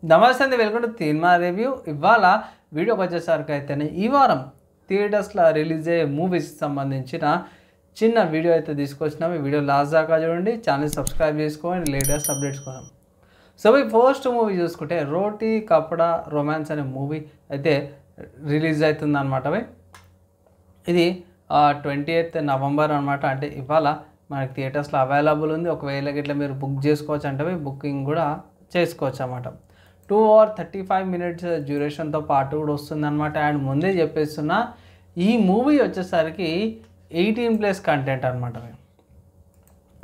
నమస్తే అండి, welcome to cinema review. ఇవాళ వీడియోకి వచ్చేసరికి అయితేనే ఈ వారం థియేటర్స్లో రిలీజ్ అయ్యే మూవీస్కి సంబంధించిన చిన్న వీడియో అయితే తీసుకొచ్చినాము. ఈ వీడియో లాస్ట్ దాకా చూడండి, ఛానల్ సబ్స్క్రైబ్ చేసుకోండి, లేటెస్ట్ అప్డేట్స్ కోసం. సో ఈ ఫస్ట్ మూవీ చూసుకుంటే రోటీ కపడా రొమాన్స్ అనే మూవీ అయితే రిలీజ్ అవుతుంది అనమాట. ఇది 28th నవంబర్ అనమాట. అంటే ఇవాళ మనకి థియేటర్స్లో అవైలబుల్ ఉంది. ఒకవేళ ఇట్లా మీరు బుక్ చేసుకోవచ్చు అంటే బుకింగ్ కూడా చేసుకోవచ్చు అన్నమాట. 2 hours 35 minutes డ్యూరేషన్తో పాటు కూడా వస్తుంది అనమాట. అండ్ ముందే చెప్పేస్తున్నా, ఈ మూవీ వచ్చేసరికి 18+ కంటెంట్ అనమాట.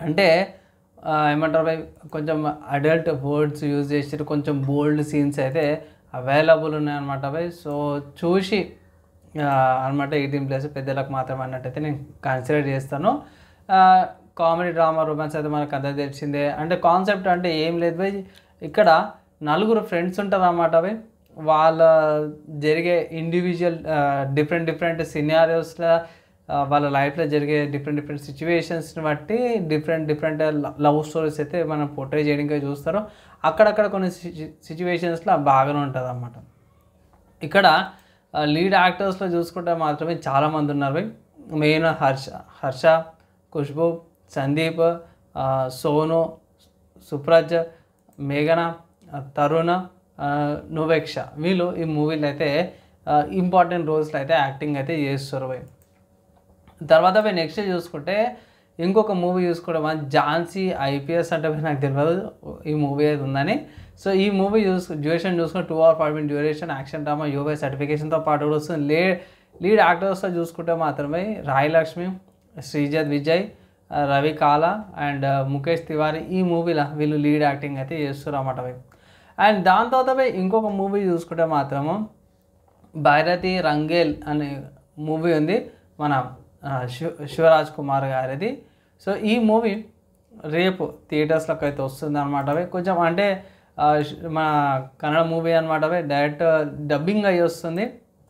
అంటే ఏమంటారు, కొంచెం అడల్ట్ వర్డ్స్ యూజ్ చేసి కొంచెం బోల్డ్ సీన్స్ అయితే అవైలబుల్ ఉన్నాయన్నమాట. సో చూసి అనమాట 18+ పెద్దలకు మాత్రమే అన్నట్టయితే నేను కన్సిడర్ చేస్తాను. కామెడీ డ్రామా రొమాన్స్ అయితే మనకు అంతా తెలిసిందే. అంటే కాన్సెప్ట్ అంటే ఏం లేదు భయ్, ఇక్కడ నలుగురు ఫ్రెండ్స్ ఉంటారు అన్నమాట. వాళ్ళ జరిగే ఇండివిజువల్ డిఫరెంట్ సినారియోస్లో వాళ్ళ లైఫ్లో జరిగే డిఫరెంట్ సిచ్యువేషన్స్ని బట్టి డిఫరెంట్ లవ్ స్టోరీస్ అయితే మనం పోర్ట్రే చేయడానికి చూస్తారు. అక్కడక్కడ కొన్ని సిచ్యువేషన్స్లో బాగానే ఉంటుంది అన్నమాట. ఇక్కడ లీడ్ యాక్టర్స్లో చూసుకుంటే మాత్రమే చాలామంది ఉన్నారు. మెయిన్ హర్ష, ఖుష్బూ, సందీప్, సోను, సుప్రజ్, మేఘన, తరుణ, నువేక్ష, వీళ్ళు ఈ మూవీలో అయితే ఇంపార్టెంట్ రోల్స్లో అయితే యాక్టింగ్ అయితే చేస్తారు. తర్వాత నెక్స్ట్ చూసుకుంటే ఇంకొక మూవీ చూసుకుంటే మన ఝాన్సీ IPS అంటే నాకు తెలియదు ఈ మూవీ అయితే ఉందని. సో ఈ మూవీ డ్యూరేషన్ చూసుకుంటే 2 hours 40 minutes duration, action drama, యోగా సర్టిఫికేషన్తో పాటు కూడా వస్తుంది. లీడ్ యాక్టర్స్తో చూసుకుంటే మాత్రమే రాయ్ లక్ష్మి, శ్రీజత్ విజయ్, రవి కాలా అండ్ ముఖేష్ తివారీ ఈ మూవీలో వీళ్ళు లీడ్ యాక్టింగ్ అయితే చేస్తారు అన్నమాట. అండ్ దాని తర్వాత ఇంకొక మూవీ చూసుకుంటే మాత్రము భైరతి రంగేల్ అనే మూవీ ఉంది మన శివరాజ్ కుమార్ గారిది. సో ఈ మూవీ రేపు థియేటర్స్లోకి అయితే వస్తుంది అనమాట. కొంచెం అంటే మన కన్నడ మూవీ అనమాట. డైరెక్ట్ డబ్బింగ్ అయ్యి వస్తుంది.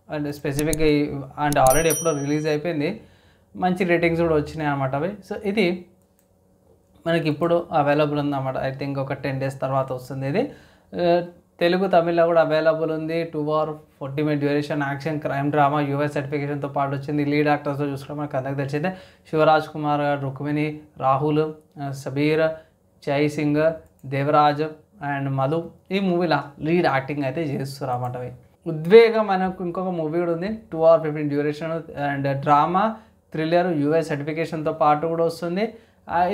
అండ్ స్పెసిఫిక్గా అంటే ఆల్రెడీ ఎప్పుడో రిలీజ్ అయిపోయింది, మంచి రేటింగ్స్ కూడా వచ్చినాయి అనమాట. సో ఇది మనకి ఇప్పుడు అవైలబుల్ ఉందన్నమాట. ఐ థింక్ ఒక 10 days తర్వాత వస్తుంది. ఇది తెలుగు తమిళ్లో కూడా అవైలబుల్ ఉంది. 2 hours 40 minutes duration, action crime drama, US సర్టిఫికేషన్తో పాటు వచ్చింది. లీడ్ యాక్టర్స్తో చూసుకుంటే మనకు అందరికి తెలిసిందే శివరాజ్ కుమార్ గారు, రుక్మిణి, రాహుల్, సబీర్, జై సింగ్, దేవరాజ్ అండ్ మధు ఈ మూవీలో లీడ్ యాక్టింగ్ అయితే చేస్తారు అన్నమాట. ఉద్వేగం మనకు ఇంకొక మూవీ కూడా ఉంది. 2 hours 15 minutes duration and drama thriller, US సర్టిఫికేషన్తో పాటు కూడా వస్తుంది.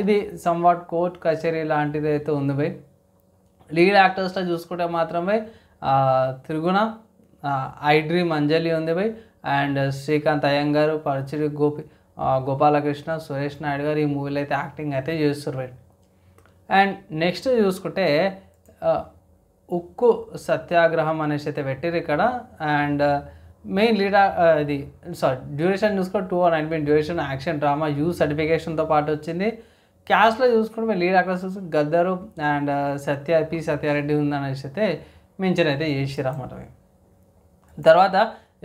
ఇది సమ్వాట్ కోర్ట్ కచేరీ లాంటిది అయితే ఉంది భయ్. లీడ్ యాక్టర్స్లో చూసుకుంటే మాత్రమే త్రిగుణ, ఐ డ్రీమ్ అంజలి ఉంది భయ్. అండ్ శ్రీకాంత్ అయ్యంగారు, పరచిరి గోపాలకృష్ణ, సురేష్ నాయుడు గారు ఈ మూవీలో అయితే యాక్టింగ్ అయితే చేస్తారు భయ్. అండ్ నెక్స్ట్ చూసుకుంటే ఉక్కు సత్యాగ్రహం అనేసి అయితే పెట్టారు ఇక్కడ. అండ్ మెయిన్ లీడ్ ఇది డ్యూరేషన్ చూసుకుంటే 2 hours 9 minutes duration, action drama, సర్టిఫికేషన్తో పాటు వచ్చింది. క్యాస్ట్లో చూసుకుంటే lead actors Gaddar and Satya Reddy ఉందనేసి అయితే మెన్షన్ అయితే చేసారు అన్నమాట. తర్వాత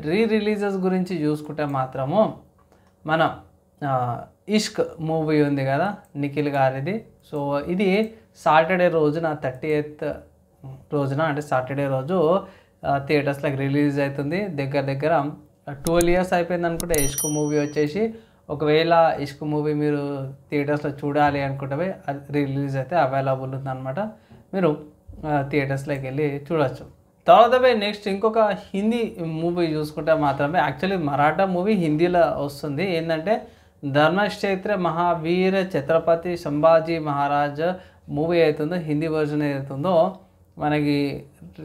రిలీజెస్ గురించి చూసుకుంటే మాత్రము మన ఇష్క్ మూవీ ఉంది కదా నిఖిల్ గారిది. సో ఇది సాటర్డే రోజున 30th రోజున అంటే సాటర్డే రోజు థియేటర్స్లోకి రిలీజ్ అవుతుంది. దగ్గర 12 years అయిపోయింది అనుకుంటే ఇష్క్ మూవీ వచ్చేసి. ఒకవేళ ఇష్క్ మూవీ మీరు థియేటర్స్లో చూడాలి అనుకుంటే అది రిలీజ్ అయితే అవైలబుల్ ఉందన్నమాట. మీరు థియేటర్స్లోకి వెళ్ళి చూడవచ్చు. తర్వాత నెక్స్ట్ ఇంకొక హిందీ మూవీ చూసుకుంటే మాత్రమే యాక్చువల్లీ మరాఠా మూవీ హిందీలో వస్తుంది. ఏంటంటే ధర్మక్షేత్ర మహావీర ఛత్రపతి సంభాజీ మహారాజ్ మూవీ అవుతుందో హిందీ వర్జన్ ఏదైతుందో మనకి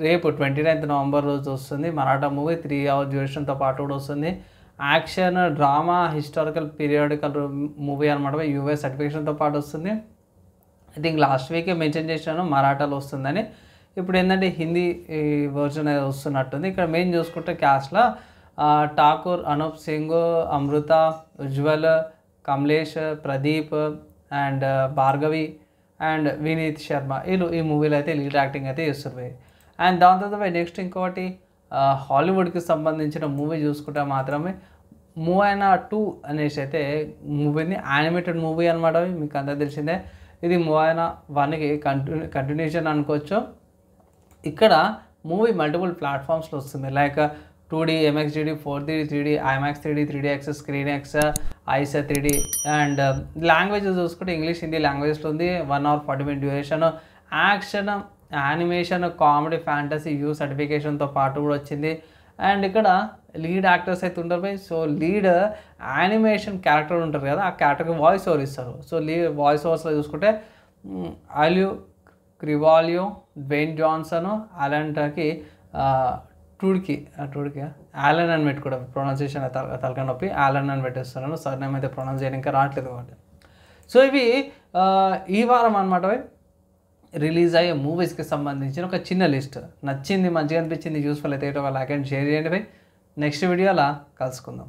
రేపు 29th నవంబర్ రోజు వస్తుంది. మరాఠా మూవీ 3 hours డ్యూరేషన్తో పాటు కూడా వస్తుంది. Action drama historical periodical movie అనమాట. యూఎస్ సర్టిఫికేషన్తో పాటు వస్తుంది. ఐ థింక్ లాస్ట్ వీకే మెన్షన్ చేశాను మరాఠాలో వస్తుందని. ఇప్పుడు ఏంటంటే హిందీ వర్జన్ అనేది వస్తున్నట్టుంది. ఇక్కడ మెయిన్ చూసుకుంటే క్యాస్ట్లో ఠాకూర్, అనూప్ సింగ్, అమృత, ఉజ్వల్, కమలేష్, ప్రదీప్ అండ్ భార్గవి అండ్ వినీత్ శర్మ వీళ్ళు ఈ మూవీలో అయితే లీడ్ యాక్టింగ్ అయితే చేస్తారు. అండ్ దాని తర్వాత నెక్స్ట్ ఇంకోటి హాలీవుడ్కి సంబంధించిన మూవీ చూసుకుంటే మాత్రమే మోయానా 2 అనేసి అయితే మూవీని యానిమేటెడ్ మూవీ అనమాట. మీకు అంతా తెలిసిందే. ఇది మోయానా 1కి కంటిన్యూషన్ అనుకోవచ్చు. ఇక్కడ మూవీ మల్టిపుల్ ప్లాట్ఫామ్స్లో వస్తుంది. Like 2D, MXGD, 4D, 3D, IMAX 3D, 3DX, ScreenX, ICE 3D. And languages చూసుకుంటే ఇంగ్లీష్, హిందీ లాంగ్వేజెస్లో ఉంది. 1 hour 40 minute duration. Action, animation, comedy, fantasy సర్టిఫికేషన్తో పాటు కూడా వచ్చింది. అండ్ ఇక్కడ లీడ్ యాక్టర్స్ అయితే ఉంటారు బై. సో లీడ్ యానిమేషన్ క్యారెక్టర్ ఉంటారు కదా, ఆ క్యారెక్టర్కి వాయిస్ ఓవర్ ఇస్తారు. సో వాయిస్ ఓవర్స్లో చూసుకుంటే ఆలియో క్రివాలియో, డ్వేన్ జాన్సన్, అలాంటికి టూడ్కి యాలన్ అని పెట్టుకోవడం, ప్రొనౌన్సియేషన్ తలకాయ నొప్పి, యాలన్ అని పెట్టేస్తున్నాను. సర్నేమ్ అయితే ప్రొనౌన్స్ చేయడం ఇంకా రావట్లేదు కాబట్టి. సో ఇవి ఈ వారం అనమాట రిలీజ్ అయ్యే మూవీస్కి సంబంధించిన ఒక చిన్న లిస్ట్. నచ్చింది, మంచిగా అనిపించింది, యూస్ఫుల్ అయితే ఒక లైక్ అండ్ షేర్ చేయండి బై. నెక్స్ట్ వీడియోలో కలుసుకుందాం.